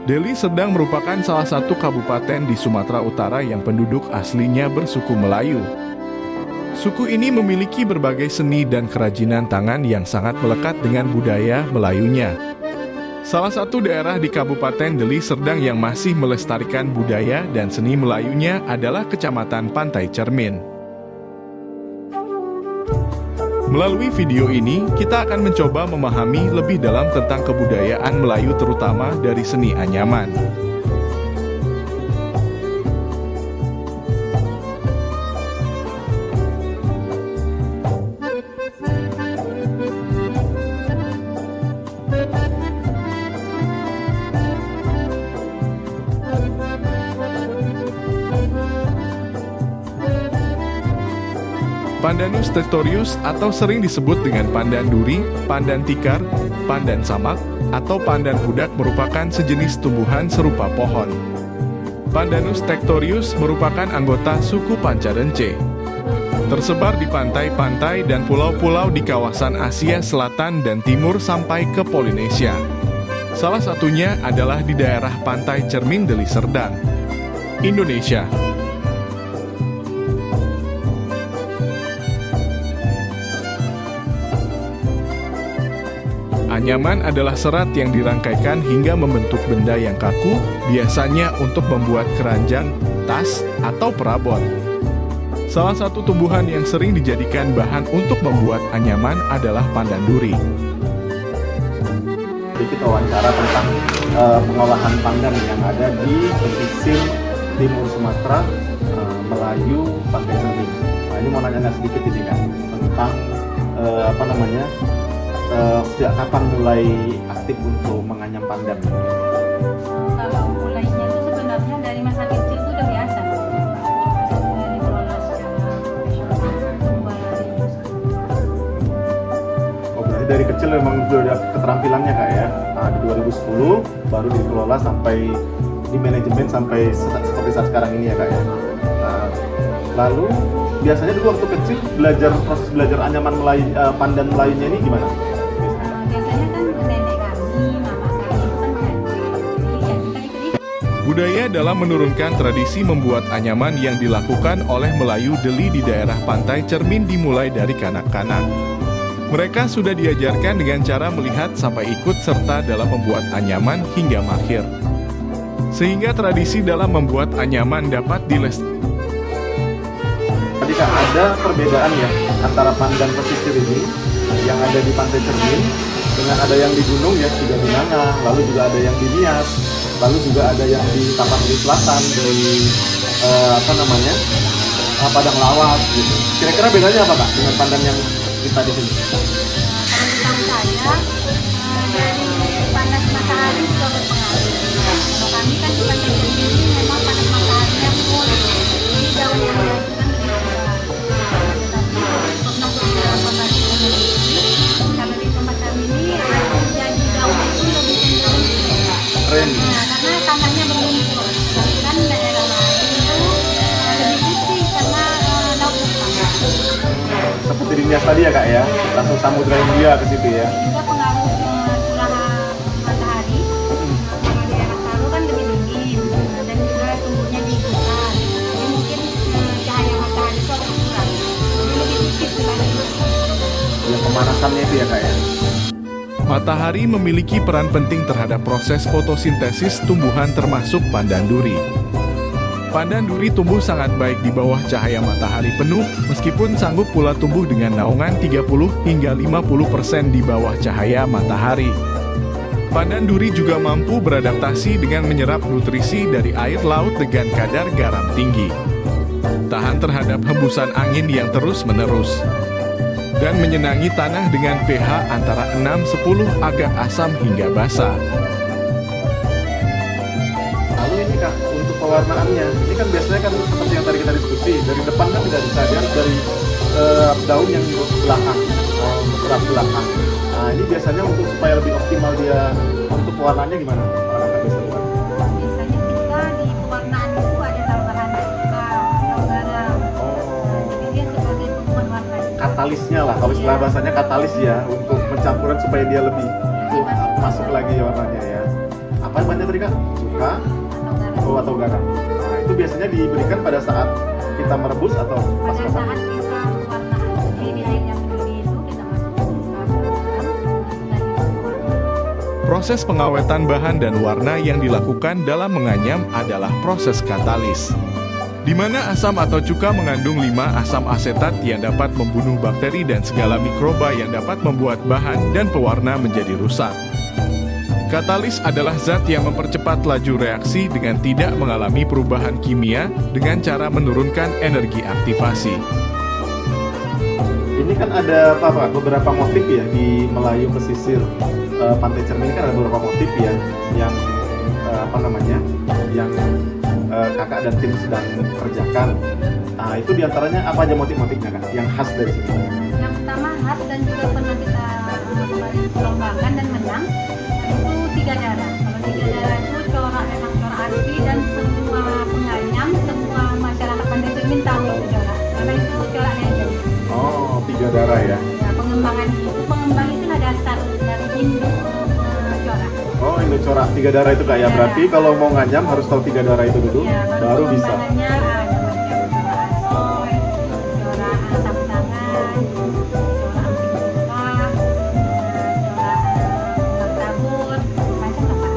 Deli Serdang merupakan salah satu kabupaten di Sumatera Utara yang penduduk aslinya bersuku Melayu. Suku ini memiliki berbagai seni dan kerajinan tangan yang sangat melekat dengan budaya Melayunya. Salah satu daerah di Kabupaten Deli Serdang yang masih melestarikan budaya dan seni Melayunya adalah Kecamatan Pantai Cermin. Melalui video ini, kita akan mencoba memahami lebih dalam tentang kebudayaan Melayu terutama dari seni anyaman. Pandanus tectorius atau sering disebut dengan pandan duri, pandan tikar, pandan samak, atau pandan pudak merupakan sejenis tumbuhan serupa pohon. Pandanus tectorius merupakan anggota suku Pancadence. Tersebar di pantai-pantai dan pulau-pulau di kawasan Asia Selatan dan Timur sampai ke Polinesia. Salah satunya adalah di daerah Pantai Cermin Deli Serdang, Indonesia. Anyaman adalah serat yang dirangkaikan hingga membentuk benda yang kaku, biasanya untuk membuat keranjang, tas, atau perabot. Salah satu tumbuhan yang sering dijadikan bahan untuk membuat anyaman adalah pandan duri. Jadi kita wawancara tentang pengolahan pandan yang ada di pesisir timur Sumatera, Melayu, Pantai Cermin. Nah, ini mau nanya sedikit ini kan tentang sejak kapan mulai aktif untuk menganyam pandan? Kalau mulainya itu sebenarnya dari masa kecil itu udah biasa. Sudah dikelola secara profesional. Oh, berarti dari kecil memang sudah ada keterampilannya Kak ya? Nah, di 2010 baru dikelola sampai di manajemen sampai seperti saat sekarang ini ya Kak ya? Nah, lalu biasanya dulu waktu kecil proses belajar anyaman pandan Melayunya ini gimana? Budaya dalam menurunkan tradisi membuat anyaman yang dilakukan oleh Melayu Deli di daerah Pantai Cermin dimulai dari kanak-kanak. Mereka sudah diajarkan dengan cara melihat sampai ikut serta dalam membuat anyaman hingga mahir. Sehingga tradisi dalam membuat anyaman dapat dilestarikan. Tadi Kak, ada perbedaan ya antara pandan pesisir ini yang ada di Pantai Cermin dengan ada yang di gunung ya, di Jatinangor, lalu juga ada yang di Nias, lalu juga ada yang di Tapanuli Selatan, di Padang Lawas gitu. Kira-kira bedanya apa Kak dengan pandan yang kita di sini? Kalau saya dari panas matahari juga berpengaruh. Kalau kami kan di Pantai Cermin ini memang panas mataharinya full, jadi daun yang diajukan lebih kuat. Tetapi untuk beberapa batu kalau di tempat kami ini jadi daun itu lebih cenderung Keren. nah, karena tanahnya berlumpur. Kan daerah lain itu lebih putih karena laut lepas. Seperti di Nias tadi ya Kak ya, langsung Samudra Hindia ke situ ya. Juga pengaruh curahan matahari. Kalau di daerah Saro kan lebih dingin dan juga tumbuhnya di hutan. Jadi mungkin cahaya matahari itu agak kurang. Jadi lebih tipis dibanding Yang pemanasannya itu ya Kak ya. Matahari memiliki peran penting terhadap proses fotosintesis tumbuhan termasuk pandan duri. Pandan duri tumbuh sangat baik di bawah cahaya matahari penuh, meskipun sanggup pula tumbuh dengan naungan 30 hingga 50% di bawah cahaya matahari. Pandan duri juga mampu beradaptasi dengan menyerap nutrisi dari air laut dengan kadar garam tinggi. Tahan terhadap hembusan angin yang terus-menerus. Dan menyenangi tanah dengan pH antara 6-10 agak asam hingga basah. Lalu ini Kak, untuk pewarnaannya, ini kan biasanya kan seperti yang tadi kita diskusi, dari depan kan tidak bisa, dia harus dari daun yang ke belakang, bergerak belakang. Nah ini biasanya untuk supaya lebih optimal dia, untuk pewarnaannya gimana? Orang-orang bisa buat. biasanya kita di pewarnaan itu ada tambahan cuka atau garam. Jadi dia sebagai pewarna juga. Katalisnya lah, kalau istilah bahasanya katalis ya, untuk pencampuran supaya dia lebih masuk lagi warnanya ya. Apa apa bahannya tadi kak? Cuka atau garam. Nah itu biasanya diberikan pada saat kita merebus atau pas Pada masak? saat kita warna di air yang mendidih itu kita masukkan garam. Proses pengawetan bahan dan warna yang dilakukan dalam menganyam adalah proses katalis, di mana asam atau cuka mengandung 5 asam asetat yang dapat membunuh bakteri dan segala mikroba yang dapat membuat bahan dan pewarna menjadi rusak. Katalis adalah zat yang mempercepat laju reaksi dengan tidak mengalami perubahan kimia dengan cara menurunkan energi aktivasi. Ini kan ada beberapa motif ya di Melayu pesisir Pantai Cermin, kan ada beberapa motif ya yang yang kakak dan tim sedang kerjakan. Nah itu diantaranya apa aja motif-motifnya kak yang khas dari sini? Yang pertama khas dan juga pernah kita kemarin lombakan dan menang itu 3 darah. Kalau 3 darah itu corak, memang corak asli dan semua penganyam, semua masyarakat Pantai Cermin tahu itu corak karena itu corak legend. Oh 3 darah ya. Ya, pengembangan itulah dasar dari induk corak. Oh ini corak 3 darah itu kak ya. Ya. Berarti kalau mau nganyam harus tahu 3 darah itu dulu Ya, baru bisa. pengembangannya ada macam corak asoy, corak sapu tangan, corak amping muka, corak martabut, macam apa?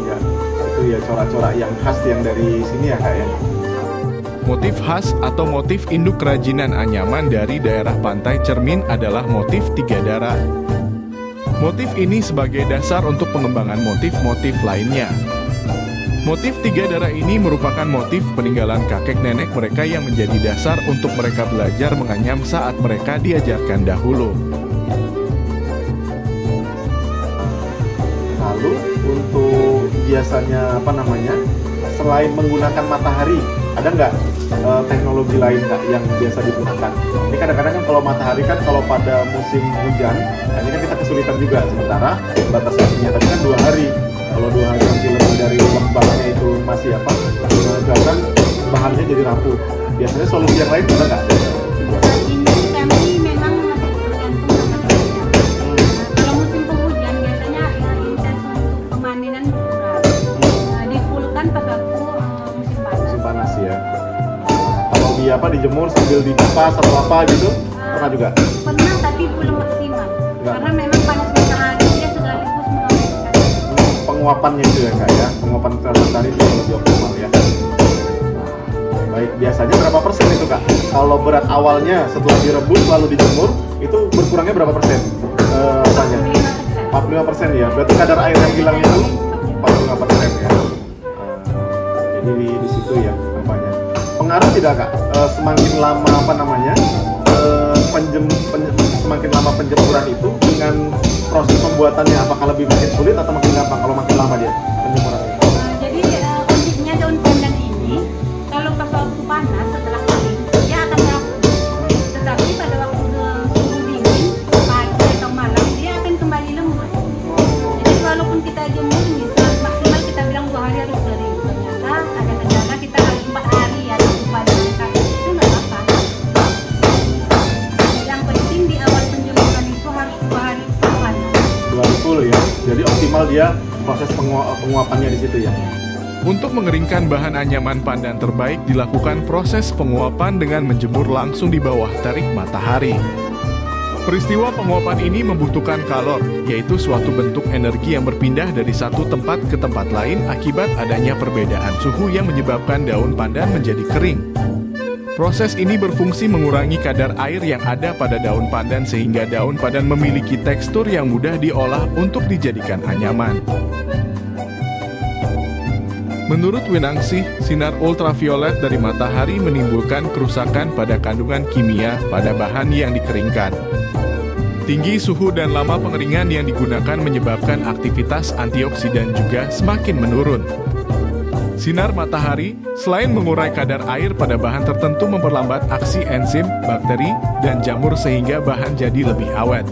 Ya, itu ya corak-corak yang khas yang dari sini ya kak ya. Motif khas atau motif induk kerajinan anyaman dari daerah Pantai Cermin adalah motif 3 darah. Motif ini sebagai dasar untuk pengembangan motif-motif lainnya. Motif 3 darah ini merupakan motif peninggalan kakek nenek mereka yang menjadi dasar untuk mereka belajar menganyam saat mereka diajarkan dahulu. Lalu untuk biasanya selain menggunakan matahari, ada nggak teknologi lain kak yang biasa digunakan? Ini kadang-kadang kan kalau matahari kan kalau pada musim hujan, nah ini kan kita kesulitan juga. Sementara batas waktunya tadi kan 2 hari. Kalau 2 hari nanti lebih dari waktunya itu masih menyebabkan bahannya jadi rapuh. Biasanya solusi yang lain ada nggak? Saat ini kami memang masih bergantung sama cuaca. Kalau musim penghujan biasanya intens untuk pemanenan kurang. Difulkan pas waktu musim panas. Musim panas ya. Kalau dijemur sambil dikipas atau apa gitu, pernah juga? Pernah tapi belum maksimal. Enggak. Karena memang panas matahari dia sekaligus mengawetkan. Penguapannya itu ya kak ya, penguapan sinar matahari itu lebih optimal ya. Baik, biasanya berapa persen itu kak? Kalau berat awalnya setelah direbus lalu dijemur, itu berkurangnya berapa persen? 45% ya, berarti kadar air yang hilang itu 45% ya. Jadi di situ ya apanya. Pengaruh tidak kak? Semakin lama semakin lama penjemuran itu dengan proses pembuatannya apakah lebih makin sulit atau makin gampang kalau makin lama dia penjemurannya? Jadi uniknya daun pandan ini kalau pas waktu panas setelah kering dia akan rapuh. Tetapi pada waktu suhu dingin pagi atau malam dia akan kembali lembut. Jadi walaupun kita jemur misal maksimal kita bilang 2 hari harus kering, ternyata ada kendala kita harus 4 hari ya pada kita itu nggak apa. Yang penting di awal penjemuran itu harus 2 hari panas. 2 hari full ya, jadi optimal dia proses penguapannya di situ ya. Untuk mengeringkan bahan anyaman pandan terbaik dilakukan proses penguapan dengan menjemur langsung di bawah terik matahari. Peristiwa penguapan ini membutuhkan kalor, yaitu suatu bentuk energi yang berpindah dari satu tempat ke tempat lain akibat adanya perbedaan suhu yang menyebabkan daun pandan menjadi kering. Proses ini berfungsi mengurangi kadar air yang ada pada daun pandan sehingga daun pandan memiliki tekstur yang mudah diolah untuk dijadikan anyaman. Menurut Winangsih, sinar ultraviolet dari matahari menimbulkan kerusakan pada kandungan kimia pada bahan yang dikeringkan. Tinggi suhu dan lama pengeringan yang digunakan menyebabkan aktivitas antioksidan juga semakin menurun. Sinar matahari, selain mengurai kadar air pada bahan tertentu memperlambat aksi enzim, bakteri, dan jamur sehingga bahan jadi lebih awet.